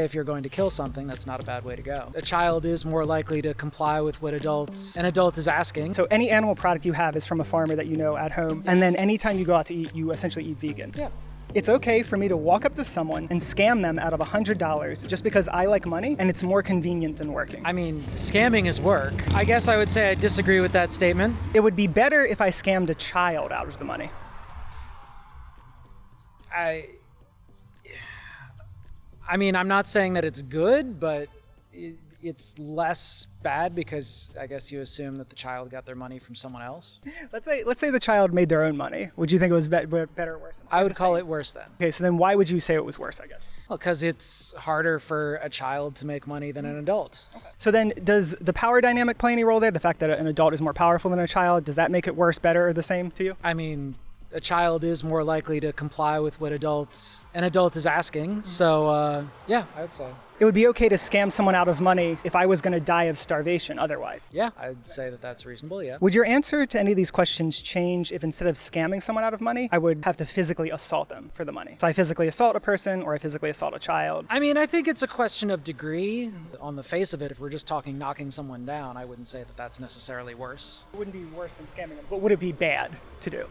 If you're going to kill something, that's not a bad way to go. A child is more likely to comply with what an adult is asking. So any animal product you have is from a farmer that you know at home, and then anytime you go out to eat, you essentially eat vegan. Yeah. It's okay for me to walk up to someone and scam them out of $100 just because I like money and it's more convenient than working. I mean, scamming is work. I guess I would say I disagree with that statement. It would be better if I scammed a child out of the money. I mean, I'm not saying that it's good, but it's less bad because I guess you assume that the child got their money from someone else. Let's say the child made their own money. Would you think it was better or worse? I would call it worse then. Okay, so then why would you say it was worse, I guess? Well, because it's harder for a child to make money than an adult. Okay. So then does the power dynamic play any role there? The fact that an adult is more powerful than a child, does that make it worse, better, or the same to you? I mean, a child is more likely to comply with what an adult is asking. So, yeah, I would say. It would be okay to scam someone out of money if I was going to die of starvation otherwise. Yeah, I'd say that that's reasonable, yeah. Would your answer to any of these questions change if instead of scamming someone out of money, I would have to physically assault them for the money? So I physically assault a person or I physically assault a child? I mean, I think it's a question of degree. On the face of it, if we're just talking knocking someone down, I wouldn't say that that's necessarily worse. It wouldn't be worse than scamming them, but would it be bad to do?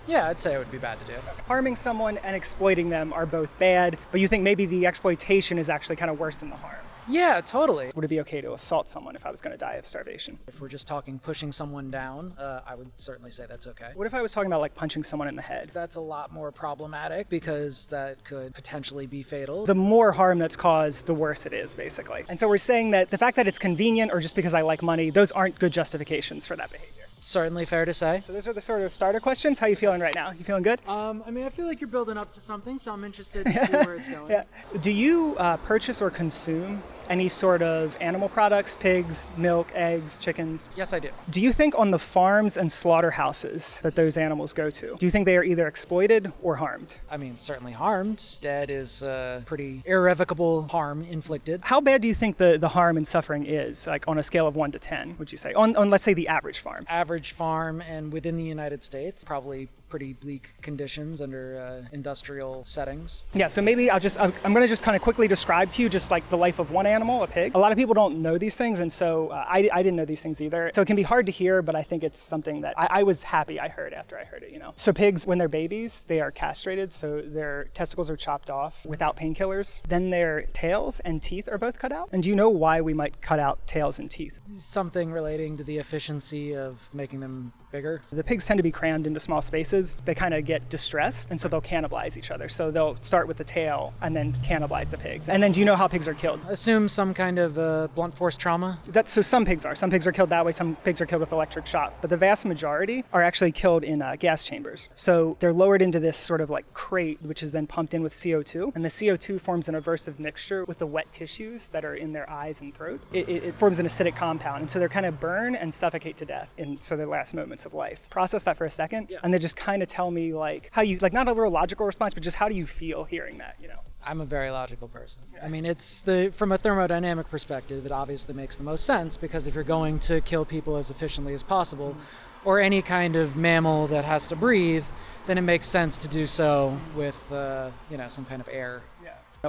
Yeah, I'd say it would be bad to do. Harming someone and exploiting them are both bad, but you think maybe the exploitation is actually kind of worse than the harm? Yeah, totally. Would it be okay to assault someone if I was going to die of starvation? If we're just talking pushing someone down, I would certainly say that's okay. What if I was talking about like punching someone in the head? That's a lot more problematic because that could potentially be fatal. The more harm that's caused, the worse it is, basically. And so we're saying that the fact that it's convenient or just because I like money, those aren't good justifications for that behavior. Certainly fair to say. So those are the sort of starter questions. How are you feeling right now? You feeling good? I mean, I feel like you're building up to something, so I'm interested to see where it's going. Yeah. Do you purchase or consume any sort of animal products, pigs, milk, eggs, chickens? Yes, I do. Do you think on the farms and slaughterhouses that those animals go to, do you think they are either exploited or harmed? I mean, certainly harmed. Dead is pretty irrevocable harm inflicted. How bad do you think the harm and suffering is, like on a scale of 1 to 10, would you say? On let's say the average farm. Average farm and within the United States, probably pretty bleak conditions under industrial settings. Yeah, so maybe I'm going to just kind of quickly describe to you just like the life of one animal, a pig. A lot of people don't know these things, and so I didn't know these things either. So it can be hard to hear, but I think it's something that I was happy I heard after I heard it, you know. So pigs, when they're babies, they are castrated, so their testicles are chopped off without painkillers. Then their tails and teeth are both cut out. And do you know why we might cut out tails and teeth? Something relating to the efficiency of making them bigger. The pigs tend to be crammed into small spaces. They kind of get distressed, and so they'll cannibalize each other. So they'll start with the tail and then cannibalize the pigs. And then do you know how pigs are killed? Assume some kind of blunt force trauma. So some pigs are. Some pigs are killed that way. Some pigs are killed with electric shock. But the vast majority are actually killed in gas chambers. So they're lowered into this sort of like crate, which is then pumped in with CO2. And the CO2 forms an aversive mixture with the wet tissues that are in their eyes and throat. It forms an acidic compound. And so they're kind of burn and suffocate to death in sort of their last moments of life. Process that for a second. Yeah. And then just kind of tell me like how you, like not a real logical response, but just how do you feel hearing that, you know? I'm a very logical person. I mean, from a thermodynamic perspective, it obviously makes the most sense because if you're going to kill people as efficiently as possible, or any kind of mammal that has to breathe, then it makes sense to do so with, some kind of air.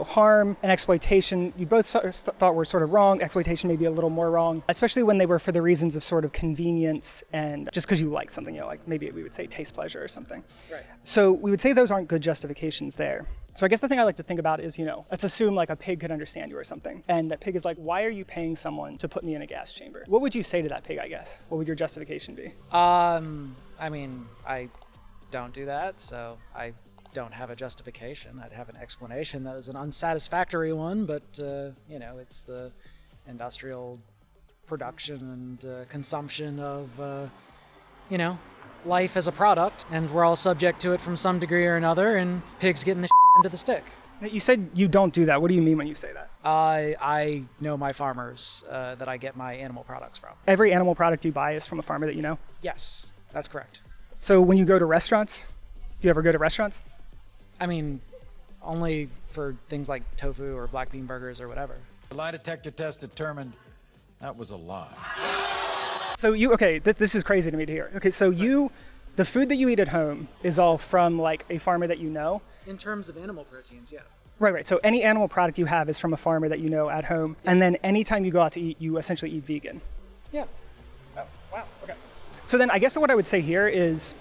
Harm and exploitation, you both thought were sort of wrong. Exploitation may be a little more wrong, especially when they were for the reasons of sort of convenience and just because you like something, you know, like maybe we would say taste pleasure or something. Right. So we would say those aren't good justifications there. So I guess the thing I like to think about is, you know, let's assume like a pig could understand you or something. And that pig is like, why are you paying someone to put me in a gas chamber? What would you say to that pig, I guess? What would your justification be? I mean, I don't do that, so I don't have a justification. I'd have an explanation that was an unsatisfactory one, but it's the industrial production and consumption of life as a product, and we're all subject to it from some degree or another, and pigs getting the into the stick. You said you don't do that. What do you mean when you say that? I know my farmers that I get my animal products from. Every animal product you buy is from a farmer that you know? Yes, that's correct. So when you go to restaurants, do you ever go to restaurants? I mean, only for things like tofu or black bean burgers or whatever. The lie detector test determined that was a lie. So this is crazy to me to hear. Okay, so the food that you eat at home is all from like a farmer that you know? In terms of animal proteins, yeah. Right. So any animal product you have is from a farmer that you know at home. And then anytime you go out to eat, you essentially eat vegan. Yeah. Oh, wow. Okay. So then I guess what I would say here is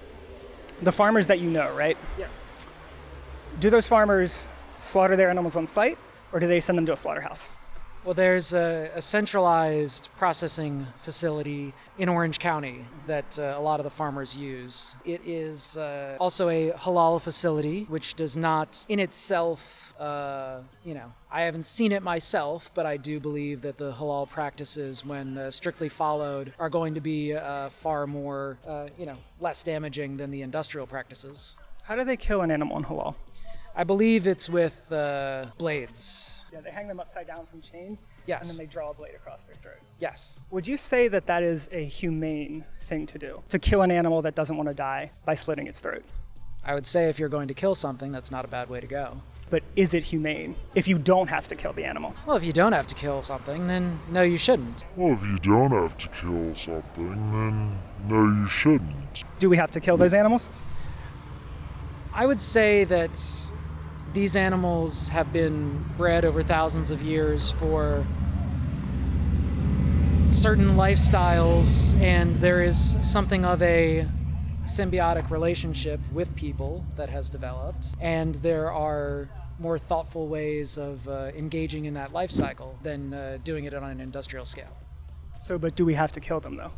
the farmers that you know, right? Yeah. Do those farmers slaughter their animals on site, or do they send them to a slaughterhouse? Well, there's a centralized processing facility in Orange County that a lot of the farmers use. It is also a halal facility, which does not in itself, I haven't seen it myself, but I do believe that the halal practices, when strictly followed, are going to be far more, less damaging than the industrial practices. How do they kill an animal in halal? I believe it's with blades. Yeah, they hang them upside down from chains, Yes. and then they draw a blade across their throat. Yes. Would you say that that is a humane thing to do, to kill an animal that doesn't want to die by slitting its throat? I would say if you're going to kill something, that's not a bad way to go. But is it humane if you don't have to kill the animal? Well, if you don't have to kill something, then no, you shouldn't. Well, if you don't have to kill something, then no, you shouldn't. Do we have to kill those animals? I would say that these animals have been bred over thousands of years for certain lifestyles, and there is something of a symbiotic relationship with people that has developed, and there are more thoughtful ways of engaging in that life cycle than doing it on an industrial scale. So, but do we have to kill them though?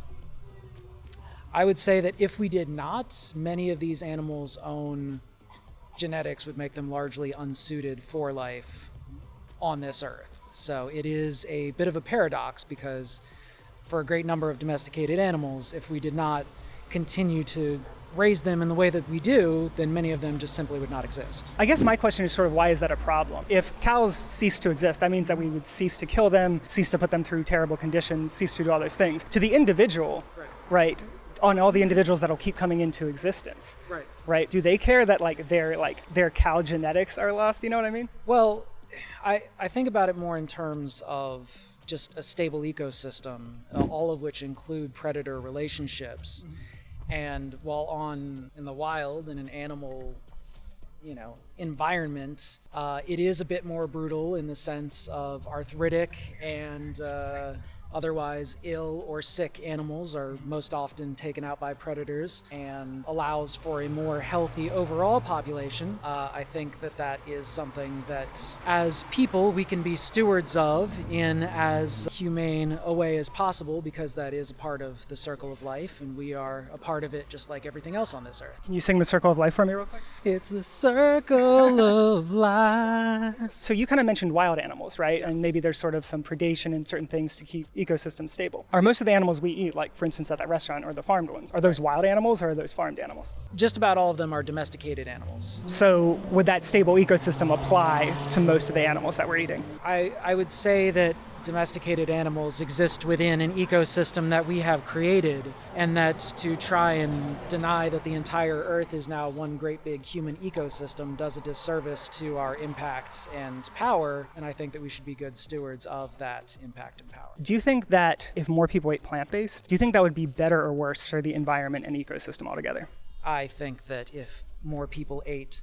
I would say that if we did not, many of these animals' own genetics would make them largely unsuited for life on this earth. So it is a bit of a paradox, because for a great number of domesticated animals, if we did not continue to raise them in the way that we do, then many of them just simply would not exist. I guess my question is sort of, why is that a problem? If cows cease to exist, that means that we would cease to kill them, cease to put them through terrible conditions, cease to do all those things. To the individual, right, on all the individuals that'll keep coming into existence, right? Do they care that their cow genetics are lost? You know what I mean? Well, I think about it more in terms of just a stable ecosystem, all of which include predator relationships. And while in the wild, in an animal, environment, it is a bit more brutal in the sense of arthritic and otherwise ill or sick animals are most often taken out by predators, and allows for a more healthy overall population. I think that is something that as people we can be stewards of in as humane a way as possible, because that is a part of the circle of life and we are a part of it just like everything else on this earth. Can you sing the Circle of Life for me real quick? It's the circle of life. So you kind of mentioned wild animals, right? And maybe there's sort of some predation and certain things to keep ecosystems stable. Are most of the animals we eat, like for instance at that restaurant, or the farmed ones, are those wild animals or are those farmed animals? Just about all of them are domesticated animals. So would that stable ecosystem apply to most of the animals that we're eating? I would say that domesticated animals exist within an ecosystem that we have created, and that to try and deny that the entire Earth is now one great big human ecosystem does a disservice to our impact and power, and I think that we should be good stewards of that impact and power. Do you think that if more people ate plant-based, do you think that would be better or worse for the environment and ecosystem altogether? I think that if more people ate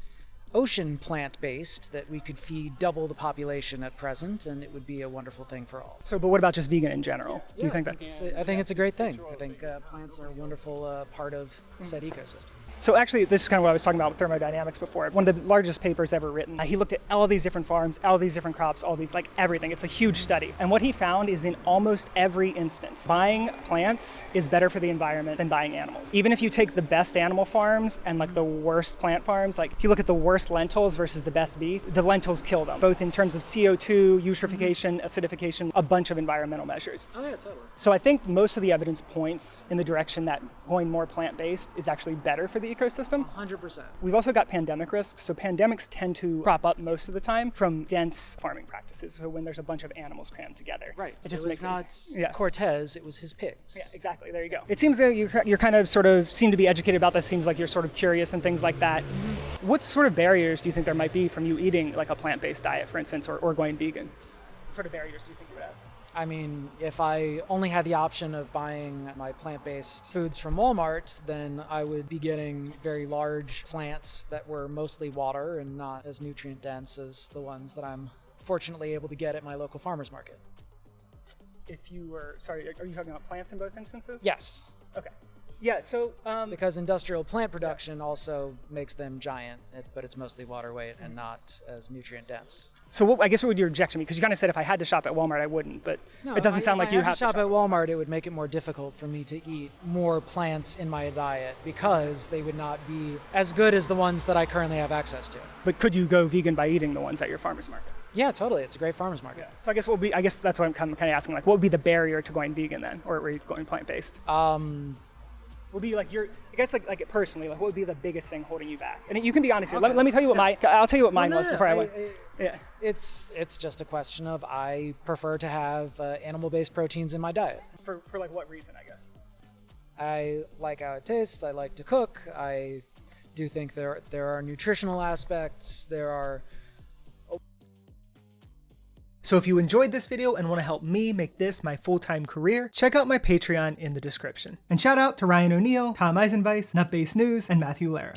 ocean plant-based, that we could feed double the population at present, and it would be a wonderful thing for all. So, but what about just vegan in general? Do you think that? I think it's a great thing. I think plants are a wonderful part of said ecosystem. So actually, this is kind of what I was talking about with thermodynamics before. One of the largest papers ever written, he looked at all these different farms, all these different crops, all these, everything. It's a huge study. And what he found is in almost every instance, buying plants is better for the environment than buying animals. Even if you take the best animal farms and the worst plant farms, if you look at the worst lentils versus the best beef, the lentils kill them, both in terms of CO2, eutrophication, acidification, a bunch of environmental measures. Oh yeah, totally. So I think most of the evidence points in the direction that going more plant-based is actually better for the ecosystem. 100%. We've also got pandemic risks. So pandemics tend to crop up most of the time from dense farming practices. So when there's a bunch of animals crammed together. Right. It just was makes not Cortez, it was his pigs. Yeah, exactly. There you go. It seems that you're kind of sort of seem to be educated about this. Seems like you're sort of curious and things like that. Mm-hmm. What sort of barriers do you think there might be from you eating a plant-based diet, for instance, or going vegan? What sort of barriers do you think you would have? I mean, if I only had the option of buying my plant-based foods from Walmart, then I would be getting very large plants that were mostly water and not as nutrient dense as the ones that I'm fortunately able to get at my local farmer's market. If you were, sorry, are you talking about plants in both instances? Yes. Okay. Yeah, so... because industrial plant production also makes them giant, but it's mostly water weight and not as nutrient dense. So I guess what would your objection be? Because you kind of said if I had to shop at Walmart, I wouldn't, but No, it doesn't sound like you have to shop at Walmart. It would make it more difficult for me to eat more plants in my diet because they would not be as good as the ones that I currently have access to. But could you go vegan by eating the ones at your farmer's market? Yeah, totally. It's a great farmer's market. Yeah. So I guess that's what I'm kind of asking. Like, what would be the barrier to going vegan then, or were you going plant-based? Would be like I guess like personally, like what would be the biggest thing holding you back? And you can be honest here. Okay. Let me tell you what I'll tell you what mine was before I went. Yeah. It's just a question of I prefer to have animal-based proteins in my diet. For like what reason, I guess? I like how it tastes. I like to cook. I do think there are nutritional aspects. There are. So if you enjoyed this video and want to help me make this my full-time career, check out my Patreon in the description. And shout out to Ryan O'Neill, Tom Eisenweiss, Nutbase News, and Matthew Lara.